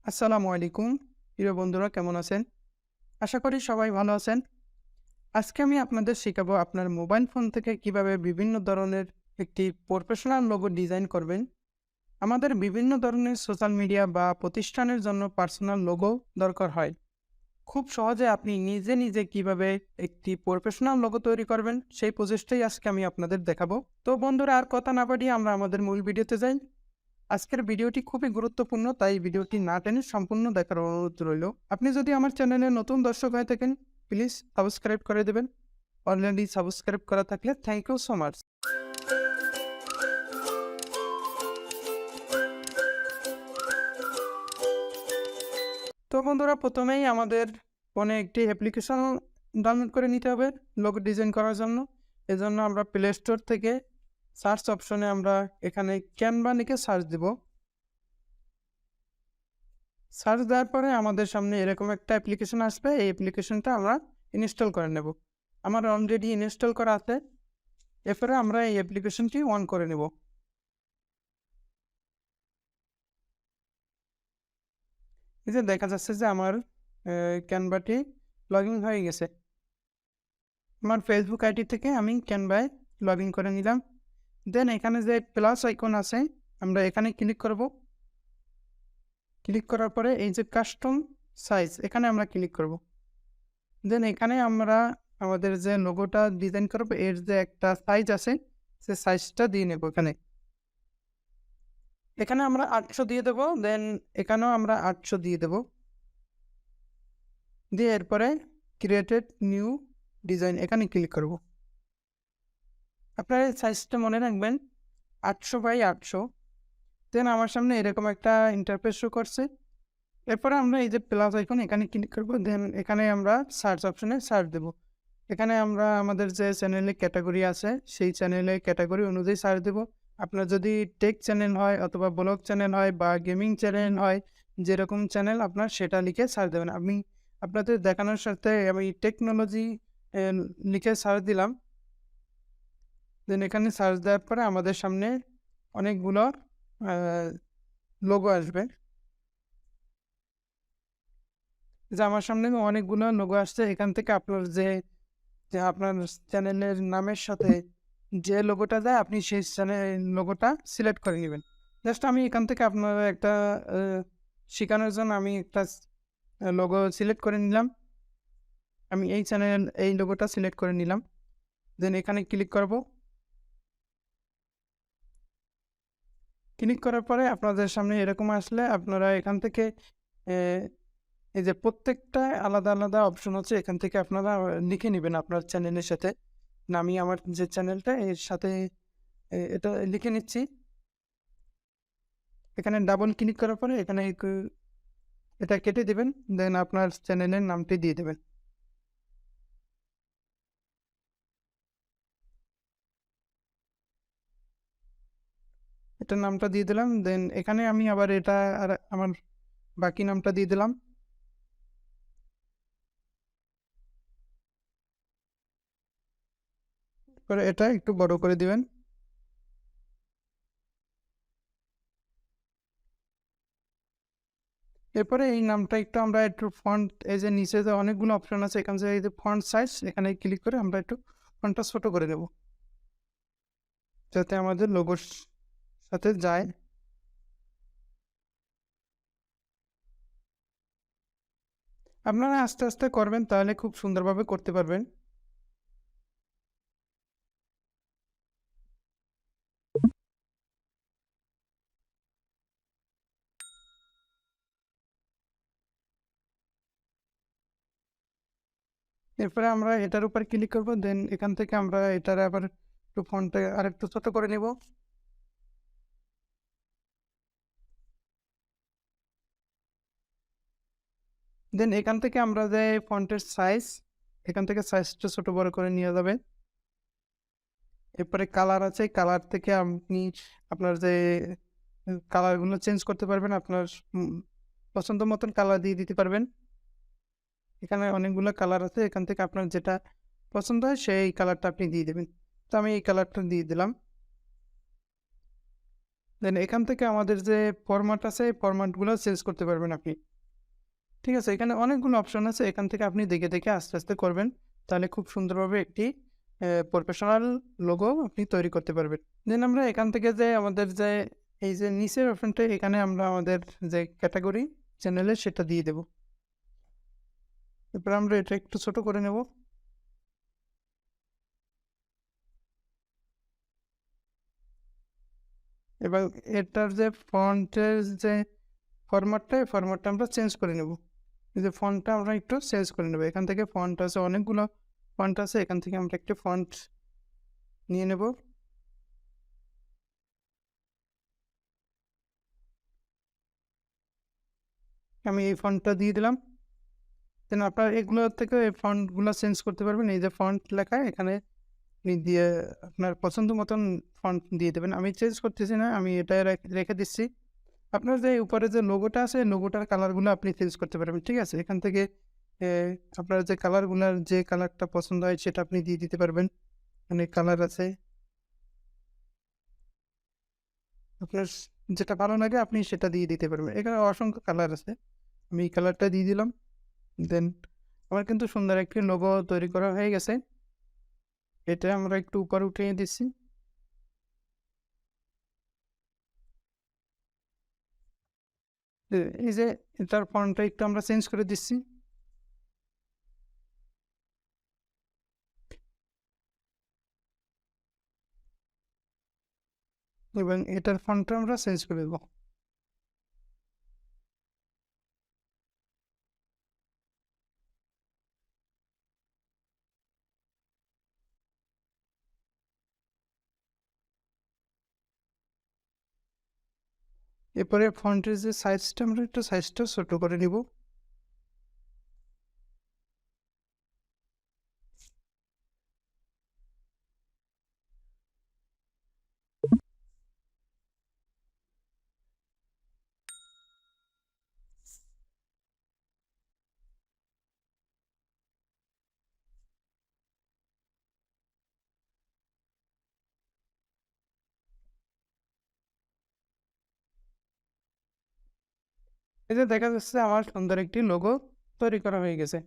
আসসালামু আলাইকুম। প্রিয় বন্ধুরা কেমন আছেন? আশা করি সবাই ভালো আছেন। আজকে আমি আপনাদের শেখাবো আপনার মোবাইল ফোন থেকে কিভাবে বিভিন্ন ধরনের একটি প্রফেশনাল লোগো ডিজাইন করবেন। আমাদের বিভিন্ন ধরনের সোশ্যাল মিডিয়া বা প্রতিষ্ঠানের জন্য পার্সোনাল লোগো দরকার হয়। খুব সহজে আপনি নিজে নিজে কিভাবে একটি প্রফেশনাল লোগো তৈরি করবেন সেই প্রচেষ্টাই আজকে আমি আপনাদের দেখাবো। তো বন্ধুরা আর কথা না বাড়িয়ে আমরা আমাদের মূল ভিডিওতে যাই। আজকের ভিডিওটি খুবই গুরুত্বপূর্ণ, তাই ভিডিওটি না টেনে সম্পূর্ণ দেখার অনুরোধ রইল। আপনি যদি আমার চ্যানেলে নতুন দর্শক হয়ে থাকেন, প্লিজ সাবস্ক্রাইব করে দেবেন। অলরেডি সাবস্ক্রাইব করা থাকলে থ্যাংক ইউ সো মাচ। তো বন্ধুরা প্রথমেই আমাদের ফোনে একটি অ্যাপ্লিকেশন ডাউনলোড করে নিতে হবে লোগো ডিজাইন করার জন্য। এজন্য আমরা প্লে স্টোর থেকে সার্চ অপশনে আমরা এখানে ক্যানভা লিখে সার্চ দিব। সার্চ দেওয়ার পরে আমাদের সামনে এরকম একটা অ্যাপ্লিকেশন আসবে। এই অ্যাপ্লিকেশনটা আমরা ইনস্টল করে নেব। আমার অলরেডি ইনস্টল করা আছে। এরপরে আমরা এই অ্যাপ্লিকেশনটি অন করে নেব। এই যে দেখা যাচ্ছে যে আমার ক্যানভাটি লগ ইন হয়ে গেছে। আমার ফেসবুক আইডি থেকে আমি ক্যানভায় লগ ইন করে নিলাম। দেন এখানে যে প্লাস আইকন আছে আমরা এখানে ক্লিক করব। ক্লিক করার পরে এই যে কাস্টম সাইজ এখানে আমরা ক্লিক করব। দেন এখানে আমরা আমাদের যে লোগোটা ডিজাইন করব এর যে একটা সাইজ আছে সে সাইজটা দিয়ে নেব। এখানে আমরা 800 দিয়ে দেব। দেন এখানেও আমরা 800 দিয়ে দেব। দিয়ে এরপরে ক্রিয়েটেড নিউ ডিজাইন এখানে ক্লিক করব। আপনারা এই সাইজটা মনে রাখবেন 800 বাই 800। দেন আমার সামনে এরকম একটা ইন্টারফেস শো করছে। এরপরে আমরা এই যে প্লাস আইকন এখানে ক্লিক করব। দেন এখানে আমরা সার্চ অপশনে সার্চ দেব। এখানে আমরা আমাদের যে চ্যানেলে ক্যাটাগরি আছে সেই চ্যানেলে ক্যাটাগরি অনুযায়ী সার্চ দেব। আপনার যদি টেক চ্যানেল হয় অথবা ব্লগ চ্যানেল হয় বা গেমিং চ্যানেল হয়, যেরকম চ্যানেল আপনার সেটা লিখে সার্চ দেবেন। আমি আপনাদের দেখানোর সাথে আমি টেকনোলজি লিখে সার্চ দিলাম। দেন এখানে সার্চ দেওয়ার পরে আমাদের সামনে অনেকগুলো লোগো আসবে। যে আমার সামনে অনেকগুলো লোগো আসছে। এখান থেকে আপনার যে যে আপনার চ্যানেলের নামের সাথে যে লোগোটা দেয় আপনি সেই চ্যানেল লোগোটা সিলেক্ট করে নেবেন। জাস্ট আমি এখান থেকে আপনার একটা শেখানোর জন্য আমি একটা লোগো সিলেক্ট করে নিলাম। আমি এই লোগোটা সিলেক্ট করে নিলাম। দেন এখানে ক্লিক করব। ক্লিক করার পরে আপনাদের সামনে এরকম আসলে আপনারা এখান থেকে এই যে প্রত্যেকটা আলাদা আলাদা অপশন আছে, এখান থেকে আপনারা লিখে নেবেন আপনার চ্যানেলের সাথে। আমি আমার যে চ্যানেলটা এর সাথে এটা লিখে নিচ্ছি। এখানে ডাবল ক্লিক করার পরে এখানে এটা কেটে দেবেন। দেন আপনার চ্যানেলের নামটি দিয়ে দেবেন। এটার নামটা দিয়ে দিলাম। দেন এখানে আমি আবার এটা আর আমার বাকি নামটা দিয়ে দিলাম। পরে এটা একটু বড় করে দিবেন। এরপরে এই নামটা একটু আমরা একটু ফন্ট, এই যে নিচে যে অনেকগুলো অপশন আছে এখান থেকে এই যে ফন্ট সাইজ এখানে ক্লিক করে আমরা একটু ফন্টটা ছোট করে দেব যাতে আমাদের লোগোর সাথে যায়। আপনারা আস্তে আস্তে করবেন তাহলে খুব সুন্দরভাবে করতে পারবেন। এরপরে আমরা এটার উপর ক্লিক করব। দেন এখান থেকে আমরা এটার আবার একটু ফন্টটা আর একটু ছোট করে নেব। দেন এখান থেকে আমরা যে ফন্টের সাইজ এখান থেকে সাইজটা ছোট বড় করে নিয়ে যাবে। এরপরে কালার আছে, কালার থেকে আপনি আপনার যে কালারগুলো চেঞ্জ করতে পারবেন, আপনার পছন্দ মতন কালার দিয়ে দিতে পারবেন। এখানে অনেকগুলো কালার আছে, এখান থেকে আপনার যেটা পছন্দ হয় সেই কালারটা আপনি দিয়ে দেবেন। তো আমি এই কালারটা দিয়ে দিলাম। দেন এখান থেকে আমাদের যে ফরম্যাট আছে, এই ফরম্যাটগুলো চেঞ্জ করতে পারবেন আপনি। ঠিক আছে? এখানে অনেকগুলো অপশন আছে। এখান থেকে আপনি দেখে, দেখে আস্তে, আস্তে করবেন। তাহলে খুব সুন্দরভাবে একটি প্রফেশনাল লোগো আপনি তৈরি করতে পারবেন। দেন আমরা এখান থেকে যে আমাদের যে এই যে নিচের অপশনটা, এখানে আমরা আমাদের যে ক্যাটাগরি চ্যানেলের সেটা দিয়ে দেব। এরপর আমরা এটা একটু ছোট করে নেব। এবার এটার যে ফন্টের যে ফরম্যাটটা, এই ফরম্যাটটা আমরা চেঞ্জ করে নেব। এই যে ফন্টটা আমরা একটু চেঞ্জ করে নেব। এখান থেকে ফন্ট আছে, অনেকগুলো ফন্ট আছে। এখান থেকে আমরা একটি ফন্ট নিয়ে নেব। আমি এই ফন্টটা দিয়ে দিলাম। দেন আপনার এগুলো থেকে এই ফন্টগুলো চেঞ্জ করতে পারবেন। এই যে ফন্ট লেখা, এখানে আপনি দিয়ে আপনার পছন্দ মতন ফন্ট দিয়ে দেবেন। আমি চেঞ্জ করতেছি না, আমি এটা রেখে দিচ্ছি। আপনার যে উপরে যে লোগোটা আছে, লোগোটার কালারগুলো আপনি চেঞ্জ করতে পারবেন। ঠিক আছে? এখান থেকে এ আপনার যে কালারগুলার যে কালারটা পছন্দ হয় সেটা আপনি দিয়ে দিতে পারবেন। অনেক কালার আছে। আপনার যেটা ভালো লাগে আপনি সেটা দিয়ে দিতে পারবেন। এখানে অসংখ্য কালার আছে। আমি এই কালারটা দিয়ে দিলাম। দেন আমার কিন্তু সুন্দর একটি লোগো তৈরি করা হয়ে গেছে। এটা আমরা একটু উপরে উঠিয়ে দিচ্ছি। এই যে এটার ফন্টটা একটু আমরা চেঞ্জ করে দিচ্ছি এবং এটার ফন্টটা আমরা চেঞ্জ করে দেবো। এরপরে ফন্টের যে সাইজটা, আমরা একটু সাইজটা ছোট করে নিব। এই যে দেখা যাচ্ছে আমার সুন্দর একটি লোগো তৈরি করা হয়ে গেছে।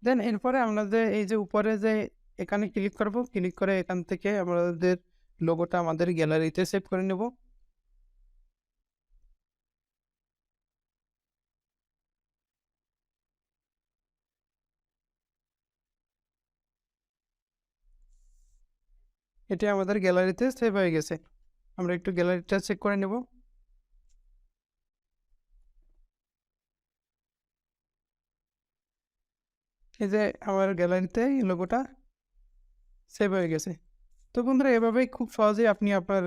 দেন এরপরে আমরা যে এই যে উপরে যে এখানে ক্লিক করব, ক্লিক করে এখান থেকে আমাদের লোগোটা আমাদের গ্যালারিতে সেভ করে নেব। এটি আমাদের গ্যালারিতে সেভ হয়ে গেছে। আমরা একটু গ্যালারিটা চেক করে নেব। এই যে আমার গ্যালারিতে এই লোগোটা সেভ হয়ে গেছে। তো বন্ধুরা, এভাবেই খুব সহজেই আপনি আপনার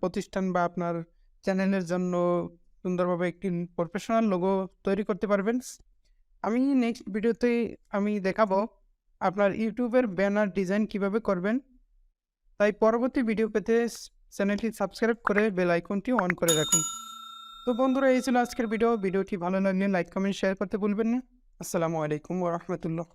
প্রতিষ্ঠান বা আপনার চ্যানেলের জন্য সুন্দরভাবে একটি প্রফেশনাল লোগো তৈরি করতে পারবেন। আমি নেক্সট ভিডিওতে আমি দেখাবো আপনার ইউটিউবের ব্যানার ডিজাইন কিভাবে করবেন। তাই পরবর্তী ভিডিও পেতে চ্যানেলটি সাবস্ক্রাইব করে বেল আইকনটি অন করে রাখুন। তো বন্ধুরা, এই ছিল আজকের ভিডিওটি ভালো লাগলে লাইক কমেন্ট শেয়ার করতে ভুলবেন না। আসসালামু আলাইকুম ওয়া রাহমাতুল্লাহ।